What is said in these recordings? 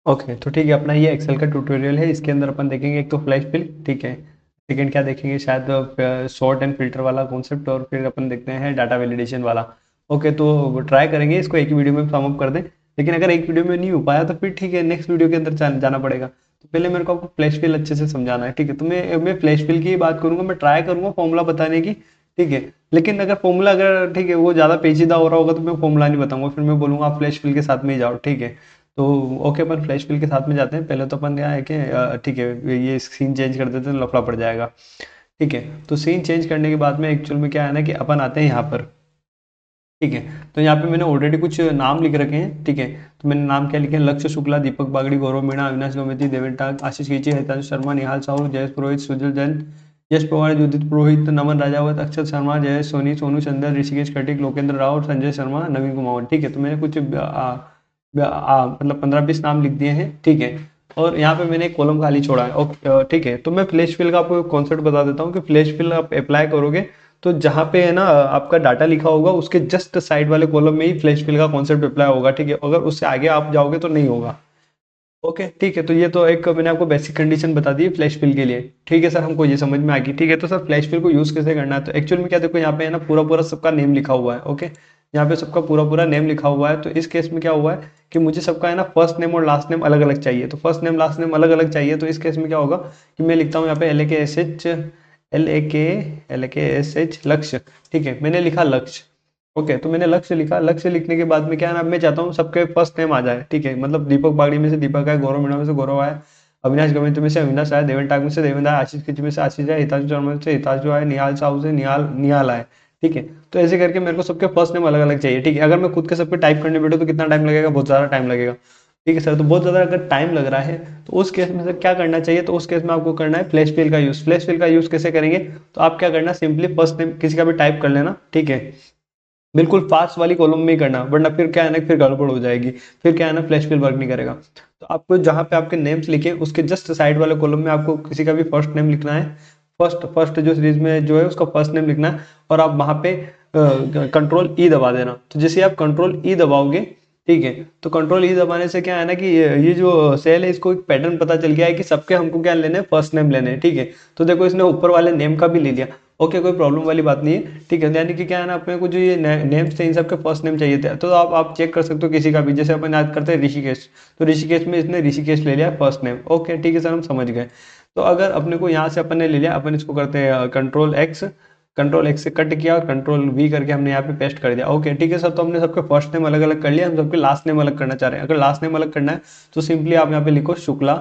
Okay, तो ठीक है, अपना ये एक्सेल का ट्यूटोरियल है। इसके अंदर अपन देखेंगे एक तो फ्लैश फिल, ठीक है। सेकंड क्या देखेंगे, शायद सॉर्ट एंड फिल्टर वाला कॉन्सेप्ट, और फिर अपन देखते हैं डाटा वैलिडेशन वाला। ओके, तो ट्राई करेंगे इसको एक ही वीडियो में सम अप कर दें। लेकिन अगर एक वीडियो में नहीं हो पाया तो फिर ठीक है, नेक्स्ट वीडियो के अंदर जाना पड़ेगा। तो पहले मेरे को आपको फ्लैश फिल अच्छे से समझाना है, ठीक है। तो मैं फ्लैश फिल की ही बात करूंगा, मैं ट्राई करूंगा फॉर्मूला बताने की, ठीक है। लेकिन अगर फॉर्मूला अगर ठीक है वो ज़्यादा पेचीदा हो रहा होगा तो मैं फॉर्मूला नहीं बताऊंगा, फिर मैं बोलूंगा आप फ्लैश फिल के साथ में ही जाओ, ठीक है। तो ओके, अपन फ्लैश फिल के साथ में जाते हैं। पहले तो अपन क्या है कि ठीक है, ये सीन चेंज कर देते हैं, लफड़ा पड़ जाएगा, ठीक है। तो सीन चेंज करने के बाद में एक्चुअल में क्या है ना कि अपन आते हैं यहाँ पर, ठीक है। तो यहाँ पे मैंने ऑलरेडी कुछ नाम लिख रखे हैं, ठीक है। तो मैंने नाम क्या लिखे हैं, लक्ष्य शुक्ला, दीपक बागड़ी, गौरव मीणा, अविनाश गमेती, देवेंद्र, आशीष कीची, हितांशु शर्मा, निहाल साहू, जयेश पुरोहित, सुजल जैन, यश पवार, उदित पुरोहित, नमन राजावत, अक्षत शर्मा, जयेश सोनी, सोनू चंदर, ऋषिकेश कटिक, लोकेंद्र राव, संजय शर्मा, नवीन कुमार, ठीक है। तो मैंने कुछ मतलब 15-20 नाम लिख दिए हैं, ठीक है। और यहाँ पे मैंने एक कॉलम खाली छोड़ा है, ओके, ठीक है। तो मैं फ्लैश फिल का आपको कॉन्सेप्ट बता देता हूँ कि फ्लैश फिल आप अप्लाई करोगे तो जहाँ पे है ना आपका डाटा लिखा होगा उसके जस्ट साइड वाले कॉलम में ही फ्लैश फिल का कॉन्सेप्ट अप्लाई होगा, ठीक है। अगर उससे आगे आप जाओगे तो नहीं होगा। ओके, ठीक है। तो ये तो एक मैंने आपको बेसिक कंडीशन बता दी फ्लैश फिल के लिए, ठीक है सर, हमको ये समझ में आ गई, ठीक है। तो सर फ्लैश फिल को यूज कैसे करना है, तो एक्चुअल में क्या, देखो यहाँ पे है ना पूरा पूरा सबका नेम लिखा हुआ है, ओके। यहाँ पे सबका पूरा पूरा नेम लिखा हुआ है। तो इस केस में क्या हुआ है कि मुझे सबका है ना फर्स्ट नेम और लास्ट नेम अलग अलग चाहिए। तो फर्स्ट नेम लास्ट नेम अलग अलग चाहिए, तो इस केस में क्या होगा कि मैं लिखता हूँ यहाँ पे LAKSH लक्ष्य, ठीक है। मैंने लिखा लक्ष्य, ओके। तो मैंने लक्ष्य लिखा, लक्ष्य लिखने के बाद में क्या है ना, मैं चाहता हूँ सबके फर्स्ट नेम आ जाए, ठीक है। मतलब दीपक बागड़ी में से दीपक आए, गौरव मीणा में से गौरव आए, अविनाश गविंद में से अविनाश आए, देवेंद्र टाक में से देवेंद्र आए, आशीष किच में से आशीष आए, हितांशु शर्मा में से हितांशु आए, निहाल साहू से निहाल निहाल आए, ठीक है। तो ऐसे करके मेरे को सबके फर्स्ट नेम अलग अलग चाहिए, ठीक है। अगर मैं खुद के सबके टाइप करने बैठूँ तो कितना टाइम लगेगा, बहुत ज़्यादा टाइम लगेगा, ठीक है सर। तो बहुत ज़्यादा अगर टाइम लग रहा है तो उस केस में सर क्या करना चाहिए, तो उस केस में आपको करना है फ्लैश फिल का यूज़। फ्लैश फिल का यूज़ कैसे करेंगे, तो आप क्या करना, सिंपली फर्स्ट नेम किसी का भी टाइप कर लेना, ठीक है। बिल्कुल फास्ट वाली कॉलम में ही करना, वरना फिर क्या है ना, फिर गड़बड़ हो जाएगी, फिर क्या है ना फ्लैश फिल वर्क नहीं करेगा। तो आपको जहाँ पे आपके नेम्स लिखे उसके जस्ट साइड वाले कॉलम में आपको किसी का भी फर्स्ट नेम लिखना है। फर्स्ट फर्स्ट जो सीरीज में जो है उसका फर्स्ट नेम लिखना है, और आप वहाँ पे कंट्रोल ई दबा देना। तो जैसे आप कंट्रोल ई दबाओगे, ठीक है, तो कंट्रोल ई दबाने से क्या है ना कि ये जो सेल है इसको एक पैटर्न पता चल गया है कि सबके हमको क्या लेने हैं, फर्स्ट नेम लेने हैं, ठीक है। तो देखो इसने ऊपर वाले नेम का भी ले लिया, ओके, कोई प्रॉब्लम वाली बात नहीं है, ठीक है। यानी कि क्या है ना, अपने को जो ये नेम्स थे इन सबके फर्स्ट नेम चाहिए थे। तो आप चेक कर सकते हो किसी का भी, जैसे अपन याद करते हैं ऋषिकेश, तो ऋषिकेश में इसने ऋषिकेश ले लिया फर्स्ट नेम, ओके, ठीक है सर, हम समझ गए। तो अगर अपने को यहाँ से अपन ने ले लिया, अपन इसको करते हैं कंट्रोल एक्स से कट किया और कंट्रोल वी करके हमने यहाँ पे पेस्ट कर दिया, ओके, ठीक है सर। तो हमने सबके फर्स्ट नेम अलग अलग कर लिया, हम सबके लास्ट नेम अलग करना चाह रहे हैं। अगर लास्ट नेम अलग करना है तो सिंपली आप यहाँ पे लिखो शुक्ला,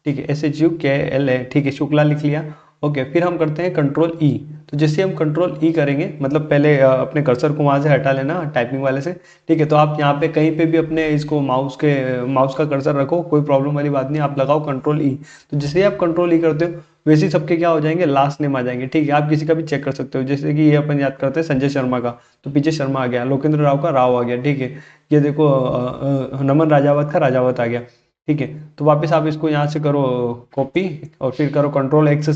ठीक है, SHUKLA, ठीक है, शुक्ला लिख लिया, ओके। फिर हम करते हैं कंट्रोल ई। तो जैसे हम कंट्रोल ई करेंगे, मतलब पहले अपने कर्सर को वहाँ से हटा लेना टाइपिंग वाले से, ठीक है। तो आप यहाँ पे कहीं पे भी अपने इसको माउस का कर्सर रखो, कोई प्रॉब्लम वाली बात नहीं, आप लगाओ कंट्रोल ई। तो जैसे ही आप कंट्रोल ई करते हो वैसे ही सबके क्या हो जाएंगे, लास्ट नेम आ जाएंगे, ठीक है। आप किसी का भी चेक कर सकते हो, जैसे कि ये अपन याद करते हैं संजय शर्मा का, तो पीछे शर्मा आ गया, लोकेंद्र राव का राव आ गया, ठीक है। ये देखो नमन राजावत का राजावत आ गया, ठीक है। तो वापस आप इसको यहाँ से करो कॉपी, और फिर करो कंट्रोल एक्स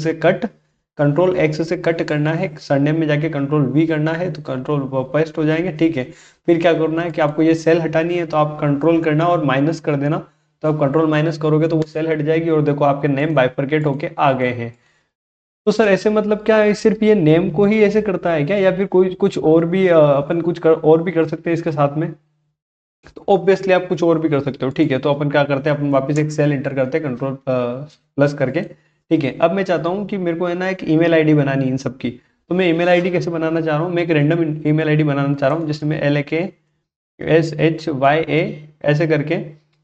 से कट करना है, सरनेम में जाके कंट्रोल वी करना है, तो कंट्रोल पेस्ट हो जाएंगे, ठीक है। फिर क्या करना है कि आपको ये सेल हटानी है, तो आप कंट्रोल करना और माइनस कर देना। तो आप कंट्रोल माइनस करोगे तो वो सेल हट जाएगी, और देखो आपके नेम बाइफरकेट होके आ गए हैं। तो सर ऐसे मतलब क्या है, सिर्फ ये नेम को ही ऐसे करता है क्या, या फिर कोई कुछ और भी अपन और भी कर सकते हैं इसके साथ में। तो ऑब्वियसली आप कुछ और भी कर सकते हो, ठीक है। तो अपन क्या करते हैं, अपन वापस एक सेल इंटर करते हैं कंट्रोल प्लस करके, ठीक है। अब मैं चाहता हूँ कि मेरे को है ना एक ईमेल आईडी बनानी है इन सबकी। तो मैं ईमेल आईडी कैसे बनाना चाह रहा हूँ, मैं एक रैंडम ईमेल आईडी बनाना चाह रहा हूँ, जिसमें LAKSHYA ऐसे करके,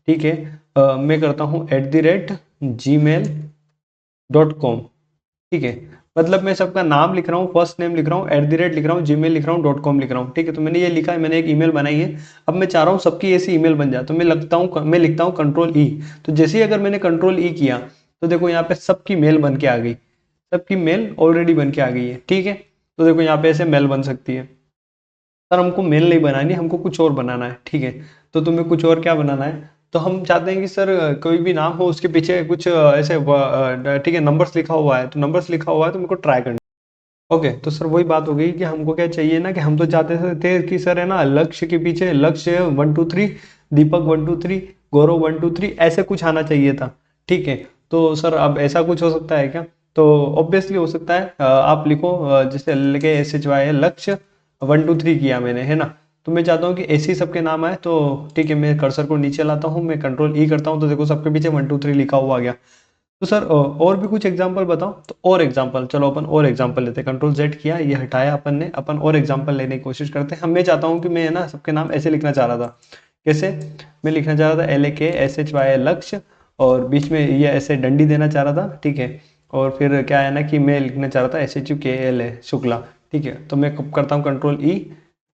ठीक है। मैं करता हूँ @gmail.com, ठीक है। मतलब मैं सबका नाम लिख रहा हूँ, फर्स्ट नेम लिख रहा हूँ, @ लिख रहा हूँ, जीमेल लिख रहा हूँ, .com लिख रहा हूँ, ठीक है। तो मैंने ये लिखा है, मैंने एक ईमेल बनाई है। अब मैं चाह रहा हूँ सबकी ऐसी ईमेल बन जाए, तो मैं लिखता हूँ कंट्रोल ई। तो जैसे ही अगर मैंने कंट्रोल ई किया तो देखो यहाँ पे सबकी मेल बन के आ गई, सबकी मेल ऑलरेडी बन के आ गई है, ठीक है। तो देखो यहाँ पे ऐसे मेल बन सकती है। सर हमको मेल नहीं बनानी, हमको कुछ और बनाना है, ठीक है। तो तुम्हें कुछ और क्या बनाना है, तो हम चाहते हैं कि सर कोई भी नाम हो उसके पीछे कुछ ऐसे ठीक है नंबर्स लिखा हुआ है, तो नंबर्स लिखा हुआ है तो मेरे को ट्राई करना। ओके, तो सर वही बात हो गई कि हमको क्या चाहिए ना, कि हम तो चाहते थे कि सर है ना लक्ष्य के पीछे लक्ष्य 1 2 3, दीपक 1 2 3, गौरव 1 2 3 ऐसे कुछ आना चाहिए था, ठीक है। तो सर अब ऐसा कुछ हो सकता है क्या? तो ऑब्वियसली हो सकता है। आप लिखो जैसे लेके SHY लक्ष्य 1 2 3 किया मैंने, है ना। तो मैं चाहता हूँ कि ऐसे ही सबके नाम आए, तो ठीक है, मैं कर्सर को नीचे लाता हूँ, मैं कंट्रोल E करता हूँ, तो देखो सबके पीछे 1 2 3 लिखा हुआ आ गया। तो सर और भी कुछ एग्जांपल बताओ। तो और एग्जांपल, चलो अपन और एग्जांपल लेते हैं। कंट्रोल Z किया, ये हटाया अपन ने, अपन और एग्जांपल लेने की कोशिश करते हैं। हम मैं चाहता हूँ कि मैं ना सबके नाम ऐसे लिखना चाह रहा था। कैसे? मैं लिखना चाह रहा था LAKSHY लक्ष्य, और बीच में ये ऐसे डंडी देना चाह रहा था, ठीक है। और फिर क्या है ना कि मैं लिखना चाह रहा था SHUKLA शुक्ला, ठीक है। तो मैं कब करता हूँ कंट्रोल E,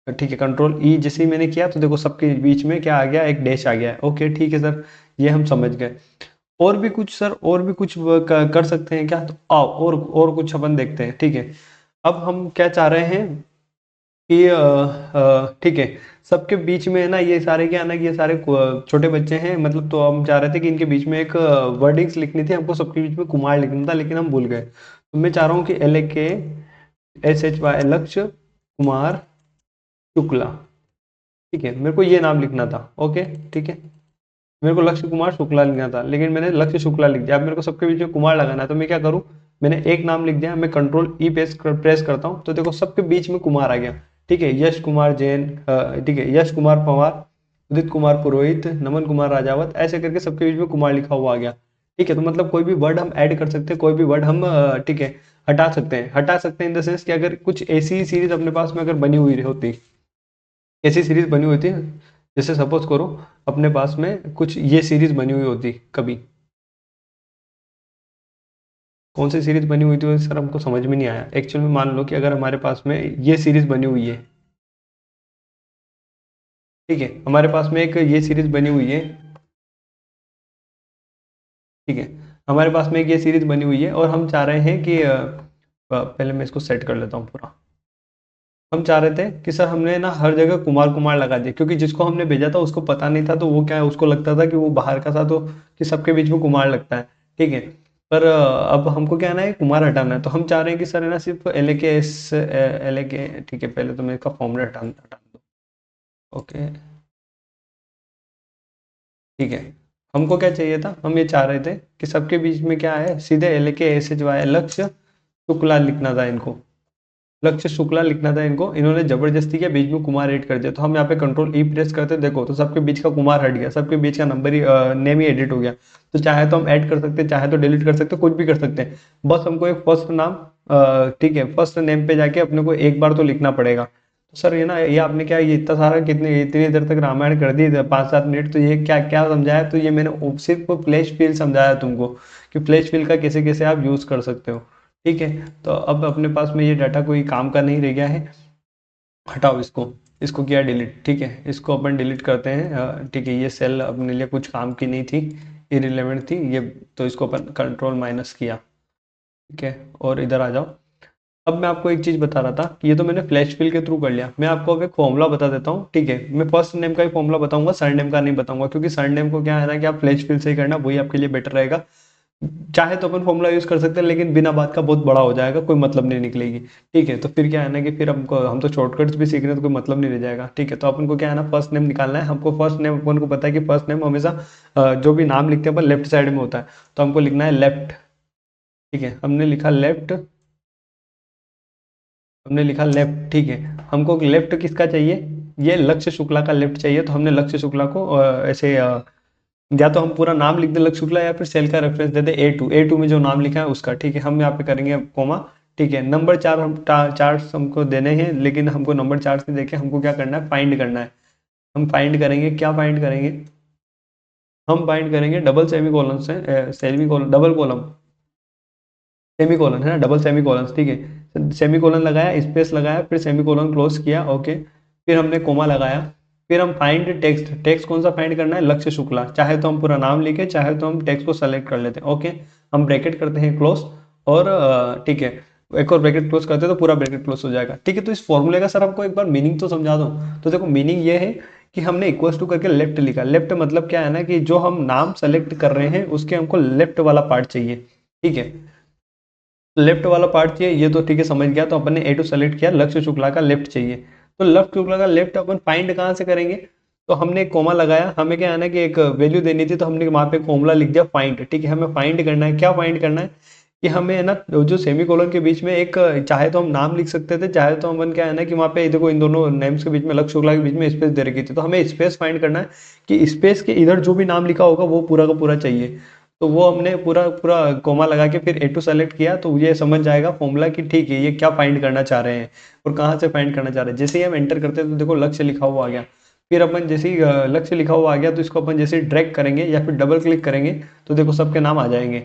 ठीक है। कंट्रोल E जैसे ही मैंने किया तो देखो सबके बीच में क्या आ गया, एक डैश आ गया है। ओके ठीक है सर, ये हम समझ गए। और भी कुछ सर, और भी कुछ कर सकते हैं क्या? तो आओ और कुछ अपन देखते हैं, ठीक है। अब हम क्या चाह रहे हैं कि ठीक है, सबके बीच में है ना, ये सारे क्या है ना कि ये सारे छोटे बच्चे हैं, मतलब तो हम चाह रहे थे कि इनके बीच में एक वर्डिंग्स लिखनी थी, हमको सबके बीच में कुमार लिखना था, लेकिन हम भूल गए। तो मैं चाह रहा हूँ कि LAKSHY लक्ष्य कुमार शुक्ला, ठीक है। मेरे को ये नाम लिखना था, ओके ठीक है। मेरे को लक्ष्य कुमार शुक्ला लिखना था, लेकिन मैंने लक्ष्य शुक्ला लिख दिया। अब मेरे को सबके बीच में कुमार लगाना है, तो मैं क्या करूँ? मैंने एक नाम लिख दिया, मैं कंट्रोल E प्रेस करता हूँ, तो देखो सबके बीच में कुमार आ गया, ठीक है। यश कुमार जैन, ठीक है, यश कुमार पवार, उदित कुमार पुरोहित, नमन कुमार राजावत, ऐसे करके सबके बीच में कुमार लिखा हुआ आ गया, ठीक है। तो मतलब कोई भी वर्ड हम ऐड कर सकते हैं, कोई भी वर्ड हम ठीक है हटा सकते हैं। हटा सकते हैं इन द सेंस कि अगर कुछ ऐसी सीरीज अपने पास में अगर बनी हुई होती, ऐसी सीरीज बनी हुई थी, जैसे सपोज करो अपने पास में कुछ ये सीरीज बनी हुई होती कभी, कौन सी सीरीज बनी हुई थी सर, हमको समझ में नहीं आया एक्चुअल में। मान लो कि अगर हमारे पास में ये सीरीज बनी हुई है, ठीक है, हमारे पास में एक ये सीरीज बनी हुई है, ठीक है। हमारे पास में एक ये सीरीज बनी हुई है और हम चाह रहे हैं कि पहले मैं इसको सेट कर लेता हूँ पूरा। हम चाह रहे थे कि सर हमने ना हर जगह कुमार कुमार लगा दिया, क्योंकि जिसको हमने भेजा था उसको पता नहीं था, तो वो क्या है, उसको लगता था कि वो बाहर का था, तो कि सबके बीच में कुमार लगता है, ठीक है। पर अब हमको क्या है ना, ये कुमार हटाना है, तो हम चाह रहे हैं कि सर है ना सिर्फ LAK, ठीक है। पहले तो मैं इसका फॉर्मूला हटा दो, ओके ठीक है। हमको क्या चाहिए था, हम ये चाह रहे थे कि सबके बीच में क्या है, सीधे LAKSHY लक्ष्य शुक्ला लिखना था इनको, लक्ष्य शुक्ला लिखना था इनको। इन्होंने जबरदस्ती किया, बीच में कुमार ऐड कर दिया, तो हम यहाँ पे कंट्रोल E प्रेस करते देखो तो सबके बीच का कुमार हट गया, सबके बीच का नंबर ही नेम ही एडिट हो गया। तो चाहे तो हम ऐड कर सकते हैं, चाहे तो डिलीट कर सकते हैं, कुछ भी कर सकते हैं। बस हमको एक फर्स्ट नाम, ठीक है, फर्स्ट नेम पे जाके अपने को एक बार तो लिखना पड़ेगा। तो सर ये ना, ये आपने क्या, ये इतना सारा कितने इतनी देर तक रामायण कर दी 5 7 मिनट, तो ये क्या क्या समझाया? तो ये मैंने सिर्फ फ्लैश फिल समझाया तुमको कि फ्लैश फिल का कैसे कैसे आप यूज कर सकते हो, ठीक है। तो अब अपने पास में ये डाटा कोई काम का नहीं रह गया है, हटाओ इसको। इसको किया डिलीट, ठीक है। इसको अपन डिलीट करते हैं, ठीक है। ये सेल अपने लिए कुछ काम की नहीं थी, इरिलेवेंट थी ये, तो इसको अपन कंट्रोल माइनस किया, ठीक है। और इधर आ जाओ। अब मैं आपको एक चीज बता रहा था कि ये तो मैंने फ्लैश फिल के थ्रू कर लिया, मैं आपको अब एक फॉर्मूला बता देता हूँ, ठीक है। मैं फर्स्ट नेम का ही फॉर्मूला बताऊंगा, सर नेम का नहीं बताऊंगा, क्योंकि सर नेम को क्या है ना कि आप फ्लैश फिल से ही करना, वही आपके लिए बेटर रहेगा। चाहे तो अपन फॉर्मूला यूज कर सकते हैं, लेकिन बिना बात का बहुत बड़ा हो जाएगा, कोई मतलब नहीं निकलेगी, ठीक है। तो फिर क्या है ना कि फिर हमको, हम तो शॉर्टकट्स भी सीख रहे हैं, तो कोई मतलब नहीं रह जाएगा, ठीक है। तो अपन को क्या है ना, फर्स्ट नेम निकालना है हमको। फर्स्ट नेम अपन को पता है कि फर्स्ट नेम हमेशा जो भी नाम लिखते हैं अपन लेफ्ट साइड में होता है, तो हमको लिखना है लेफ्ट, ठीक है। हमने लिखा लेफ्ट, हमने लिखा लेफ्ट, ठीक है। हमको लेफ्ट किसका चाहिए? ये लक्ष्य शुक्ला का लेफ्ट चाहिए, तो हमने लक्ष्य शुक्ला को ऐसे या तो हम पूरा नाम लिख दे लक्ष्य शुक्ला, या फिर सेल का रेफरेंस दे दे A2 में जो नाम लिखा है उसका, ठीक है। हम यहाँ पे करेंगे कोमा, ठीक है। नंबर 4 हम चार्ट हमको देने हैं, लेकिन हमको नंबर 4 से देके हमको क्या करना है, फाइंड करना है। हम फाइंड करेंगे, क्या फाइंड करेंगे? हम फाइंड करेंगे डबल सेमी कॉलन से, semi colon, double column, semi colon है ना, डबल सेमी कॉलन, ठीक है। सेमी कॉलन लगाया, स्पेस लगाया, फिर सेमी कॉलन क्लोज किया, ओके। फिर हमने कोमा लगाया, फिर हम फाइंड टेक्स्ट, टेक्स्ट कौन सा फाइंड करना है, लक्ष्य शुक्ला। चाहे तो हम पूरा नाम लिखे, चाहे तो हम टेक्स्ट को सेलेक्ट कर लेते हैं, ओके। हम ब्रैकेट करते हैं क्लोज, और ठीक है, एक और ब्रैकेट क्लोज करते हैं तो पूरा ब्रैकेट क्लोज हो जाएगा, ठीक है। तो इस फॉर्मूले का सर हमको एक बार मीनिंग तो समझा दो। तो देखो मीनिंग ये है कि हमने इक्वल्स टू करके लेफ्ट लिखा। लेफ्ट मतलब क्या है ना कि जो हम नाम सेलेक्ट कर रहे हैं उसके हमको लेफ्ट वाला पार्ट चाहिए, ठीक है। लेफ्ट वाला पार्ट चाहिए, ये तो ठीक है, समझ गया। तो अपन ने A2 सेलेक्ट किया, लक्ष्य शुक्ला का लेफ्ट चाहिए। तो लेफ्ट शुक्ला का लेफ्ट अपन फाइंड कहाँ से करेंगे? तो हमने एक कोमा लगाया, हमें क्या है ना कि एक वैल्यू देनी थी, तो हमने वहाँ पे फॉर्मूला लिख दिया फाइंड। ठीक है, हमें फाइंड करना है, क्या फाइंड करना है कि हमें है ना जो सेमी कोलन के बीच में एक, चाहे तो हम नाम लिख सकते थे, चाहे तो हम क्या है ना कि वहाँ पे देखो इन दोनों नेम्स के बीच में, लक्ष्य शुक्ला के बीच में स्पेस दे रखी थी, तो हमें स्पेस फाइंड करना है कि स्पेस के इधर जो भी नाम लिखा होगा वो पूरा का पूरा चाहिए। तो वो हमने पूरा पूरा कोमा लगा के फिर A2 सेलेक्ट किया, तो ये समझ जाएगा फॉर्मूला कि ठीक है ये क्या फाइंड करना चाह रहे हैं और कहाँ से फाइंड करना चाह रहे हैं। जैसे ही हम एंटर करते हैं तो देखो लक्ष्य लिखा हुआ आ गया। फिर अपन जैसे ही लक्ष्य लिखा हुआ आ गया, तो इसको अपन जैसे ही ड्रैग करेंगे या फिर डबल क्लिक करेंगे तो देखो सबके नाम आ जाएंगे।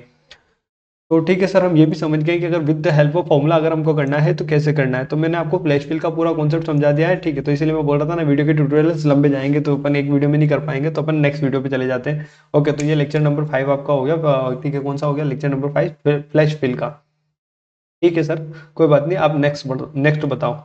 तो ठीक है सर, हम ये भी समझ गए कि अगर with the help of formula अगर हमको करना है तो कैसे करना है। तो मैंने आपको फ्लैश फिल का पूरा कॉन्सेप्ट समझा दिया है। ठीक है, तो इसलिए मैं बोल रहा था ना वीडियो के ट्यूटोरियल्स लंबे जाएंगे तो अपन एक वीडियो में नहीं कर पाएंगे, तो अपन नेक्स्ट वीडियो पे चले जाते हैं। ओके, तो ये लेक्चर नंबर 5 आपका हो गया। ठीक है, कौन सा हो गया, लेक्चर नंबर 5 फ्लैश फिल का। ठीक है सर, कोई बात नहीं, आप नेक्स्ट बताओ।